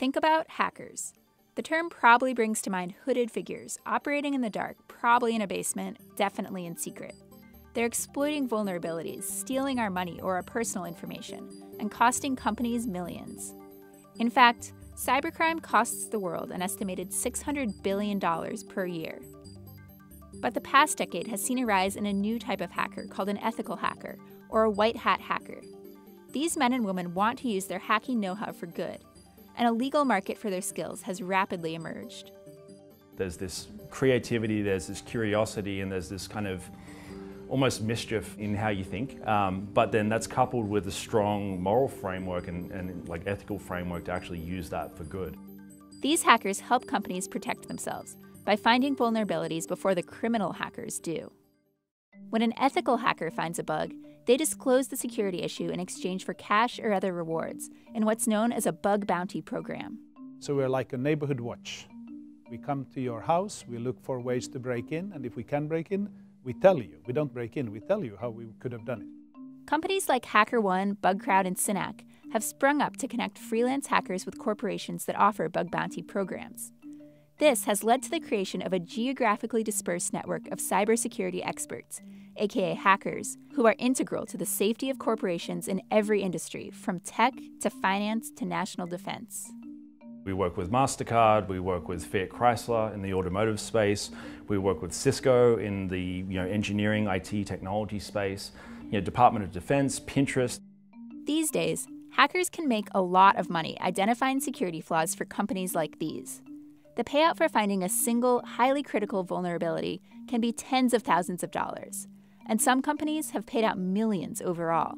Think about hackers. The term probably brings to mind hooded figures operating in the dark, probably in a basement, definitely in secret. They're exploiting vulnerabilities, stealing our money or our personal information, and costing companies millions. In fact, cybercrime costs the world an estimated $600 billion per year. But the past decade has seen a rise in a new type of hacker called an ethical hacker, or a white hat hacker. These men and women want to use their hacking know-how for good, and a legal market for their skills has rapidly emerged. There's this creativity, there's this curiosity, and there's this kind of almost mischief in how you think. But then that's coupled with a strong moral framework and like ethical framework to actually use that for good. These hackers help companies protect themselves by finding vulnerabilities before the criminal hackers do. When an ethical hacker finds a bug, they disclose the security issue in exchange for cash or other rewards in what's known as a bug bounty program. So we're like a neighborhood watch. We come to your house, we look for ways to break in, and if we can break in, we tell you. We don't break in, we tell you how we could have done it. Companies like HackerOne, Bugcrowd and Synack have sprung up to connect freelance hackers with corporations that offer bug bounty programs. This has led to the creation of a geographically dispersed network of cybersecurity experts, a.k.a. hackers, who are integral to the safety of corporations in every industry, from tech to finance to national defense. We work with MasterCard, we work with Fiat Chrysler in the automotive space, we work with Cisco in the engineering, IT, technology space, Department of Defense, Pinterest. These days, hackers can make a lot of money identifying security flaws for companies like these. The payout for finding a single, highly critical vulnerability can be tens of thousands of dollars, and some companies have paid out millions overall.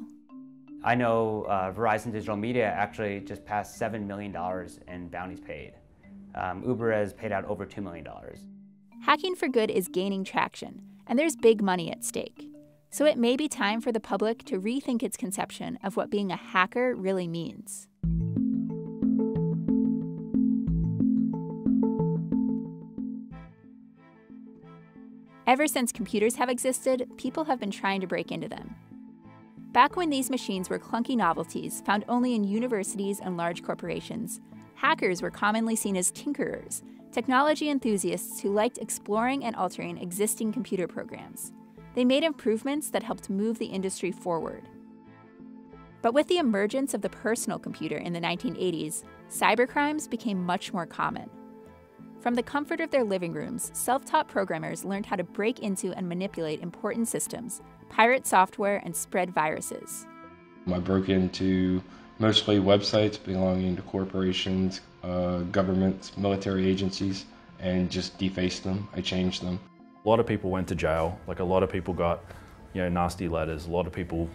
I know Verizon Digital Media actually just passed $7 million in bounties paid. Uber has paid out over $2 million. Hacking for good is gaining traction, and there's big money at stake. So it may be time for the public to rethink its conception of what being a hacker really means. Ever since computers have existed, people have been trying to break into them. Back when these machines were clunky novelties found only in universities and large corporations, hackers were commonly seen as tinkerers, technology enthusiasts who liked exploring and altering existing computer programs. They made improvements that helped move the industry forward. But with the emergence of the personal computer in the 1980s, cybercrimes became much more common. From the comfort of their living rooms, self-taught programmers learned how to break into and manipulate important systems, pirate software, and spread viruses. I broke into mostly websites belonging to corporations, governments, military agencies, and just defaced them. I changed them. A lot of people went to jail. Like a lot of people got, nasty letters. A lot of people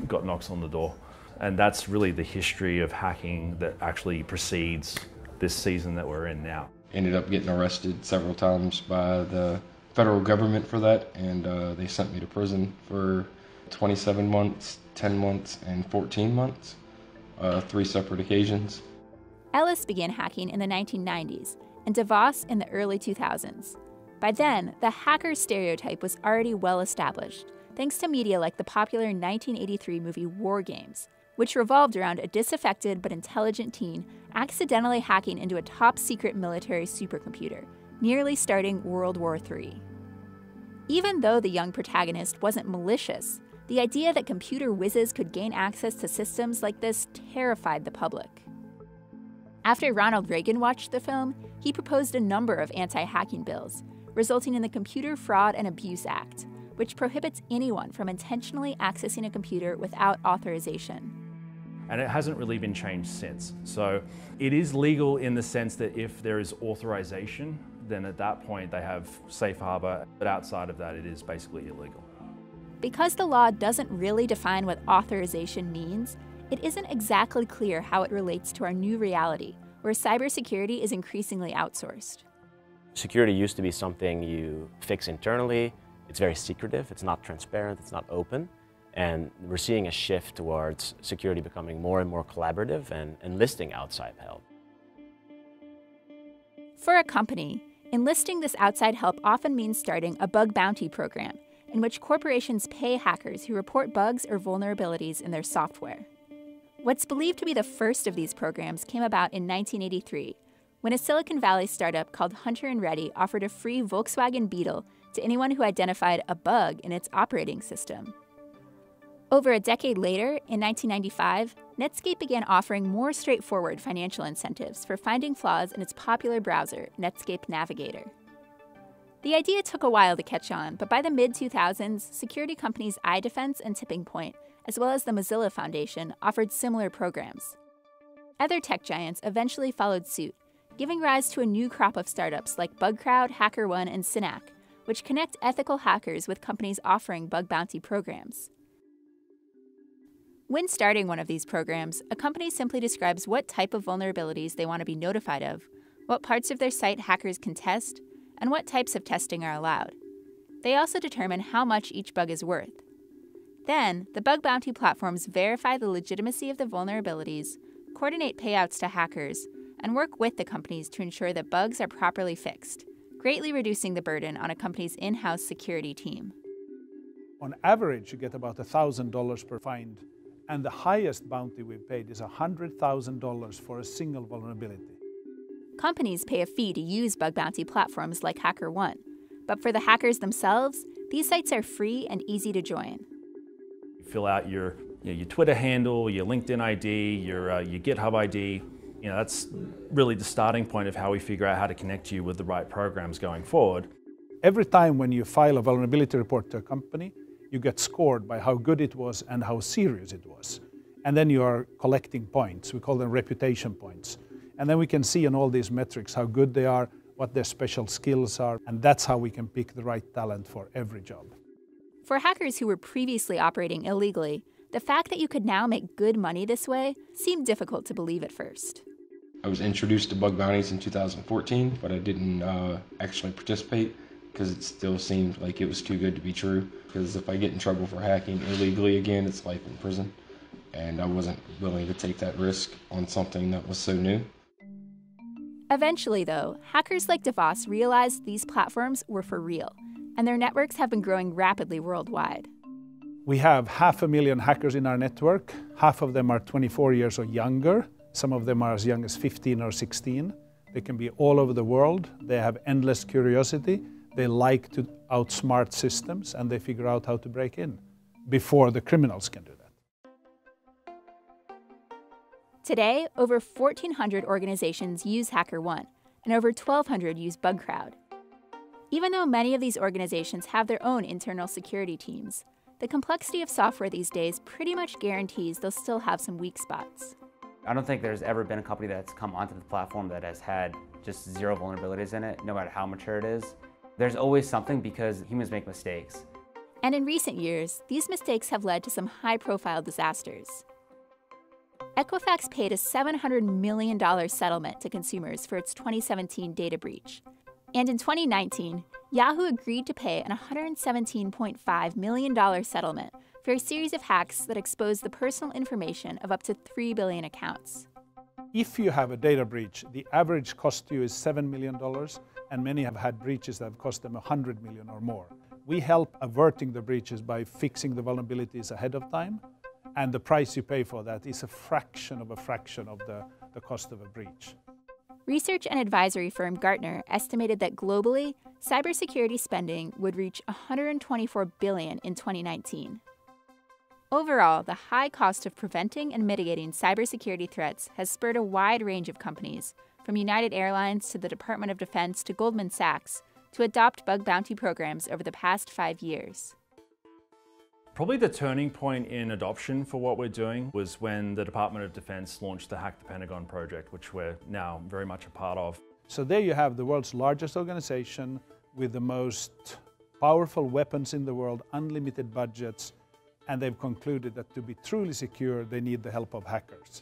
got knocks on the door. And that's really the history of hacking that actually precedes this season that we're in now. Ended up getting arrested several times by the federal government for that, and they sent me to prison for 27 months, 10 months, and 14 months, 3 separate occasions. Ellis began hacking in the 1990s, and DeVos in the early 2000s. By then, the hacker stereotype was already well established, thanks to media like the popular 1983 movie War Games, which revolved around a disaffected but intelligent teen accidentally hacking into a top-secret military supercomputer, nearly starting World War III. Even though the young protagonist wasn't malicious, the idea that computer whizzes could gain access to systems like this terrified the public. After Ronald Reagan watched the film, he proposed a number of anti-hacking bills, resulting in the Computer Fraud and Abuse Act, which prohibits anyone from intentionally accessing a computer without authorization. And it hasn't really been changed since. So it is legal in the sense that if there is authorization, then at that point they have safe harbor, but outside of that it is basically illegal. Because the law doesn't really define what authorization means, it isn't exactly clear how it relates to our new reality, where cybersecurity is increasingly outsourced. Security used to be something you fix internally. It's very secretive, it's not transparent, it's not open. And we're seeing a shift towards security becoming more and more collaborative and enlisting outside help. For a company, enlisting this outside help often means starting a bug bounty program in which corporations pay hackers who report bugs or vulnerabilities in their software. What's believed to be the first of these programs came about in 1983, when a Silicon Valley startup called Hunter & Ready offered a free Volkswagen Beetle to anyone who identified a bug in its operating system. Over a decade later, in 1995, Netscape began offering more straightforward financial incentives for finding flaws in its popular browser, Netscape Navigator. The idea took a while to catch on, but by the mid-2000s, security companies iDefense and Tipping Point, as well as the Mozilla Foundation, offered similar programs. Other tech giants eventually followed suit, giving rise to a new crop of startups like Bugcrowd, HackerOne, and Synack, which connect ethical hackers with companies offering bug bounty programs. When starting one of these programs, a company simply describes what type of vulnerabilities they want to be notified of, what parts of their site hackers can test, and what types of testing are allowed. They also determine how much each bug is worth. Then, the bug bounty platforms verify the legitimacy of the vulnerabilities, coordinate payouts to hackers, and work with the companies to ensure that bugs are properly fixed, greatly reducing the burden on a company's in-house security team. On average, you get about $1,000 per find, and the highest bounty we've paid is $100,000 for a single vulnerability. Companies pay a fee to use bug bounty platforms like HackerOne, but for the hackers themselves, these sites are free and easy to join. You fill out your Twitter handle, your LinkedIn ID, your GitHub ID. That's really the starting point of how we figure out how to connect you with the right programs going forward. Every time when you file a vulnerability report to a company, you get scored by how good it was and how serious it was. And then you are collecting points. We call them reputation points. And then we can see in all these metrics how good they are, what their special skills are, and that's how we can pick the right talent for every job. For hackers who were previously operating illegally, the fact that you could now make good money this way seemed difficult to believe at first. I was introduced to bug bounties in 2014, but I didn't actually participate because it still seemed like it was too good to be true. Because if I get in trouble for hacking illegally again, it's life in prison. And I wasn't willing to take that risk on something that was so new. Eventually, though, hackers like DeVos realized these platforms were for real, and their networks have been growing rapidly worldwide. We have 500,000 hackers in our network. Half of them are 24 years or younger. Some of them are as young as 15 or 16. They can be all over the world. They have endless curiosity. They like to outsmart systems, and they figure out how to break in before the criminals can do that. Today, over 1,400 organizations use HackerOne, and over 1,200 use Bugcrowd. Even though many of these organizations have their own internal security teams, the complexity of software these days pretty much guarantees they'll still have some weak spots. I don't think there's ever been a company that's come onto the platform that has had just zero vulnerabilities in it, no matter how mature it is. There's always something because humans make mistakes. And in recent years, these mistakes have led to some high-profile disasters. Equifax paid a $700 million settlement to consumers for its 2017 data breach. And in 2019, Yahoo agreed to pay an $117.5 million settlement for a series of hacks that exposed the personal information of up to 3 billion accounts. If you have a data breach, the average cost to you is $7 million, and many have had breaches that have cost them $100 million or more. We help averting the breaches by fixing the vulnerabilities ahead of time, and the price you pay for that is a fraction of the cost of a breach. Research and advisory firm Gartner estimated that globally, cybersecurity spending would reach $124 billion in 2019. Overall, the high cost of preventing and mitigating cybersecurity threats has spurred a wide range of companies, from United Airlines to the Department of Defense to Goldman Sachs, to adopt bug bounty programs over the past 5 years. Probably the turning point in adoption for what we're doing was when the Department of Defense launched the Hack the Pentagon project, which we're now very much a part of. So there you have the world's largest organization with the most powerful weapons in the world, unlimited budgets, and they've concluded that to be truly secure, they need the help of hackers.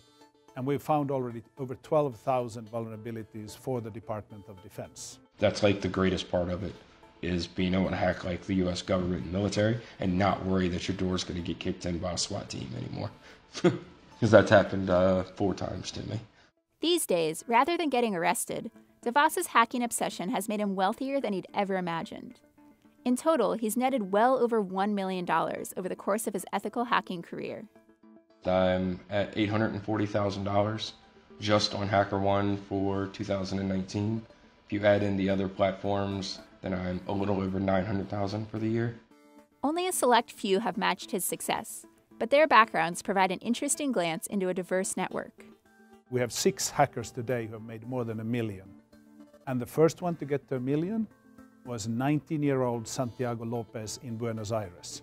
And we've found already over 12,000 vulnerabilities for the Department of Defense. That's like the greatest part of it, is being able to hack like the US government and military and not worry that your door's going to get kicked in by a SWAT team anymore. Because that's happened 4 times to me. These days, rather than getting arrested, DeVos's hacking obsession has made him wealthier than he'd ever imagined. In total, he's netted well over $1 million over the course of his ethical hacking career. I'm at $840,000 just on HackerOne for 2019. If you add in the other platforms, then I'm a little over $900,000 for the year. Only a select few have matched his success, but their backgrounds provide an interesting glance into a diverse network. We have 6 hackers today who have made more than $1 million. And the first one to get to $1 million was 19-year-old Santiago Lopez in Buenos Aires.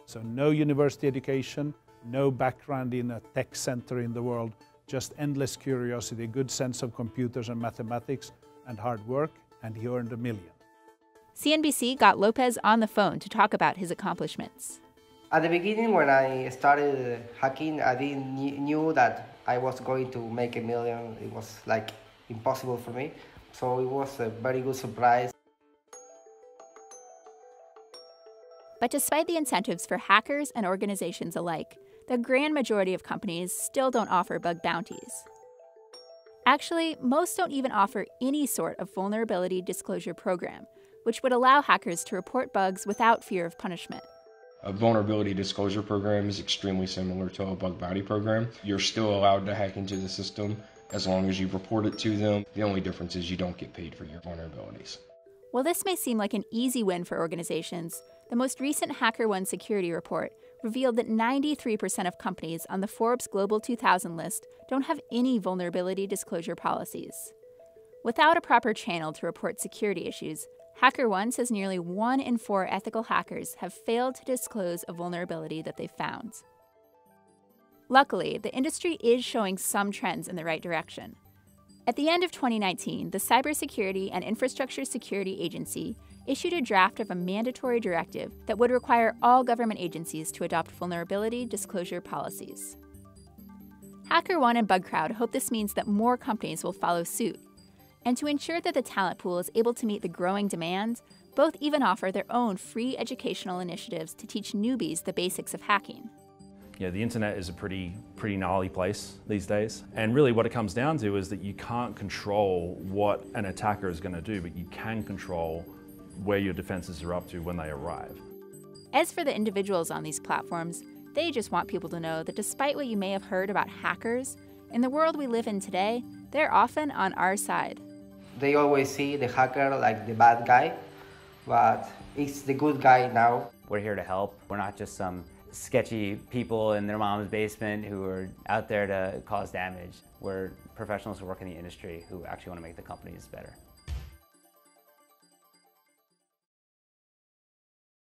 So no university education, no background in a tech center in the world, just endless curiosity, good sense of computers and mathematics, and hard work, and he earned $1 million. CNBC got Lopez on the phone to talk about his accomplishments. At the beginning, when I started hacking, I didn't knew that I was going to make $1 million. It was like impossible for me. So it was a very good surprise. But despite the incentives for hackers and organizations alike, the grand majority of companies still don't offer bug bounties. Actually, most don't even offer any sort of vulnerability disclosure program, which would allow hackers to report bugs without fear of punishment. A vulnerability disclosure program is extremely similar to a bug bounty program. You're still allowed to hack into the system as long as you report it to them. The only difference is you don't get paid for your vulnerabilities. While this may seem like an easy win for organizations, the most recent HackerOne security report revealed that 93% of companies on the Forbes Global 2000 list don't have any vulnerability disclosure policies. Without a proper channel to report security issues, HackerOne says nearly 1 in 4 ethical hackers have failed to disclose a vulnerability that they've found. Luckily, the industry is showing some trends in the right direction. At the end of 2019, the Cybersecurity and Infrastructure Security Agency issued a draft of a mandatory directive that would require all government agencies to adopt vulnerability disclosure policies. HackerOne and Bugcrowd hope this means that more companies will follow suit. And to ensure that the talent pool is able to meet the growing demand, both even offer their own free educational initiatives to teach newbies the basics of hacking. Yeah, the internet is a pretty gnarly place these days. And really what it comes down to is that you can't control what an attacker is going to do, but you can control where your defenses are up to when they arrive. As for the individuals on these platforms, they just want people to know that despite what you may have heard about hackers, in the world we live in today, they're often on our side. They always see the hacker like the bad guy, but it's the good guy now. We're here to help. We're not just some sketchy people in their mom's basement who are out there to cause damage. We're professionals who work in the industry who actually want to make the companies better.